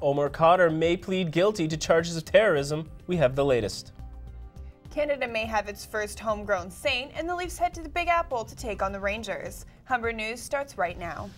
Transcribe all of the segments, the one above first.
Omar Khadr may plead guilty to charges of terrorism. We have the latest. Canada may have its first homegrown Saint, and the Leafs head to the Big Apple to take on the Rangers. Humber News starts right now.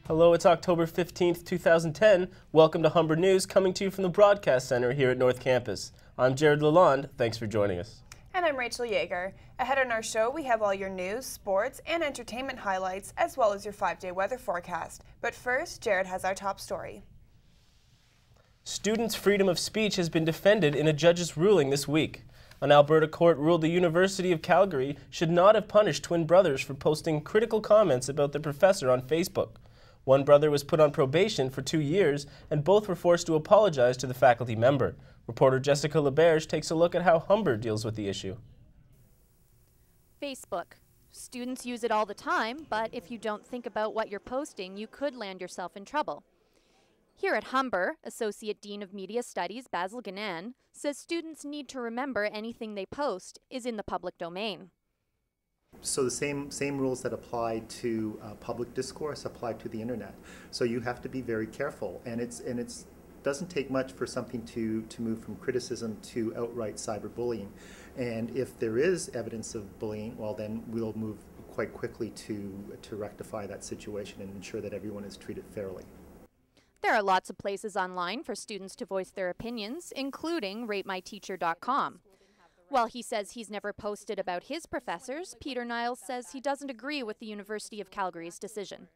Hello, it's October 15th, 2010. Welcome to Humber News, coming to you from the Broadcast Center here at North Campus. I'm Jared Lalonde. Thanks for joining us. And I'm Rachel Yeager. Ahead on our show, we have all your news, sports, and entertainment highlights, as well as your 5-day weather forecast. But first, Jared has our top story. Students' freedom of speech has been defended in a judge's ruling this week. An Alberta court ruled the University of Calgary should not have punished twin brothers for posting critical comments about the professor on Facebook. One brother was put on probation for 2 years, and both were forced to apologize to the faculty member. Reporter Jessica LeBerge takes a look at how Humber deals with the issue. Facebook. Students use it all the time, but if you don't think about what you're posting, you could land yourself in trouble. Here at Humber, Associate Dean of Media Studies Basil Ganan says students need to remember anything they post is in the public domain. So the same rules that apply to public discourse apply to the internet. So you have to be very careful, and it doesn't take much for something to move from criticism to outright cyberbullying. And if there is evidence of bullying, well, then we'll move quite quickly to rectify that situation and ensure that everyone is treated fairly. There are lots of places online for students to voice their opinions, including ratemyteacher.com. While he says he's never posted about his professors, Peter Niles says he doesn't agree with the University of Calgary's decision.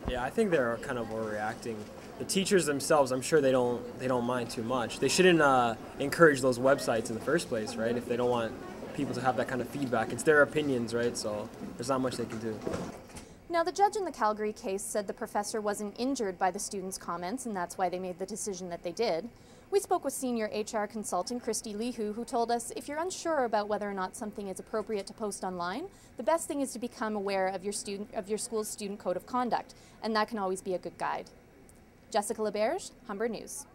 Yeah, I think they're kind of overreacting. The teachers themselves, I'm sure they don't mind too much. They shouldn't encourage those websites in the first place, right? If they don't want people to have that kind of feedback. It's their opinions, right? So there's not much they can do. Now, the judge in the Calgary case said the professor wasn't injured by the students' comments, and that's why they made the decision that they did. We spoke with senior HR consultant Christy Lihu, who told us if you're unsure about whether or not something is appropriate to post online, the best thing is to become aware of your school's student code of conduct, and that can always be a good guide. Jessica LeBerge, Humber News.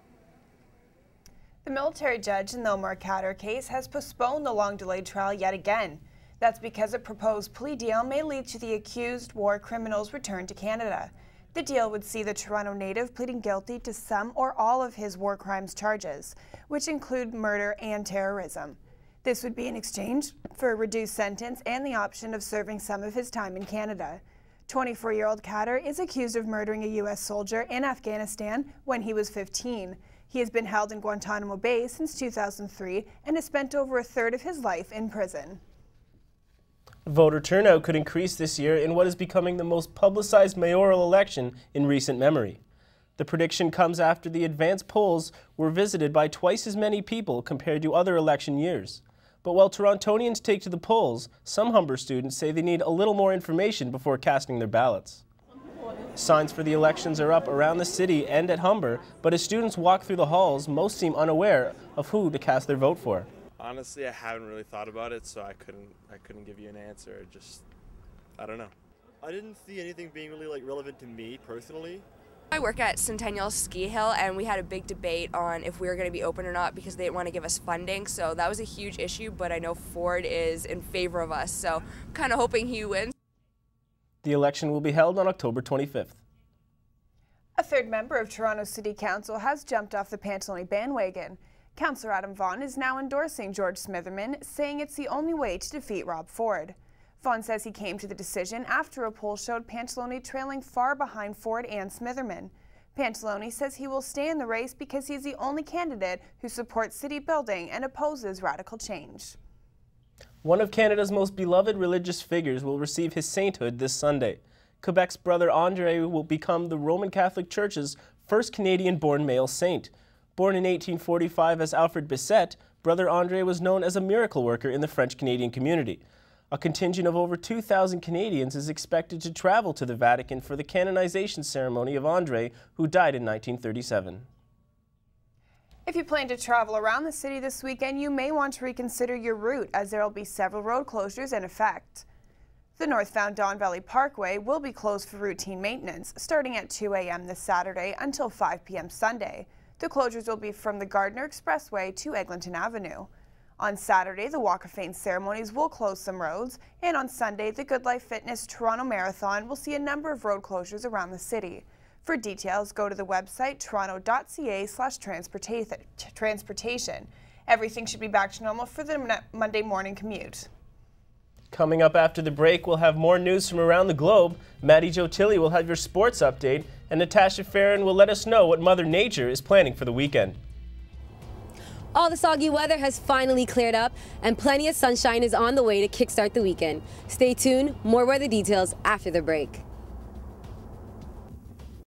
The military judge in the Omar Khadr case has postponed the long-delayed trial yet again. That's because a proposed plea deal may lead to the accused war criminal's return to Canada. The deal would see the Toronto native pleading guilty to some or all of his war crimes charges, which include murder and terrorism. This would be in exchange for a reduced sentence and the option of serving some of his time in Canada. 24-year-old Khadr is accused of murdering a U.S. soldier in Afghanistan when he was 15. He has been held in Guantanamo Bay since 2003 and has spent over a third of his life in prison. Voter turnout could increase this year in what is becoming the most publicized mayoral election in recent memory. The prediction comes after the advanced polls were visited by twice as many people compared to other election years. But while Torontonians take to the polls, some Humber students say they need a little more information before casting their ballots. Signs for the elections are up around the city and at Humber, but as students walk through the halls, most seem unaware of who to cast their vote for. Honestly, I haven't really thought about it, so I couldn't give you an answer. I don't know. I didn't see anything being really relevant to me personally. I work at Centennial Ski Hill, and we had a big debate on if we were going to be open or not because they didn't want to give us funding. So that was a huge issue, but I know Ford is in favor of us, so I'm kind of hoping he wins. The election will be held on October 25th. A third member of Toronto City Council has jumped off the Pantalone bandwagon. Councillor Adam Vaughan is now endorsing George Smitherman, saying it's the only way to defeat Rob Ford. Vaughan says he came to the decision after a poll showed Pantalone trailing far behind Ford and Smitherman. Pantalone says he will stay in the race because he's the only candidate who supports city building and opposes radical change. One of Canada's most beloved religious figures will receive his sainthood this Sunday. Quebec's Brother Andre will become the Roman Catholic Church's first Canadian-born male saint. Born in 1845 as Alfred Bisset, Brother Andre was known as a miracle worker in the French-Canadian community. A contingent of over 2,000 Canadians is expected to travel to the Vatican for the canonization ceremony of Andre, who died in 1937. If you plan to travel around the city this weekend, you may want to reconsider your route, as there will be several road closures in effect. The northbound Don Valley Parkway will be closed for routine maintenance, starting at 2 a.m. this Saturday until 5 p.m. Sunday. The closures will be from the Gardner Expressway to Eglinton Avenue. On Saturday, the Walk of Fame ceremonies will close some roads, and on Sunday, the Good Life Fitness Toronto Marathon will see a number of road closures around the city. For details, go to the website toronto.ca/transportation. Everything should be back to normal for the Monday morning commute. Coming up after the break, we'll have more news from around the globe. Maddie Jo Tilley will have your sports update, and Natasha Farron will let us know what Mother Nature is planning for the weekend. All the soggy weather has finally cleared up, and plenty of sunshine is on the way to kickstart the weekend. Stay tuned, more weather details after the break.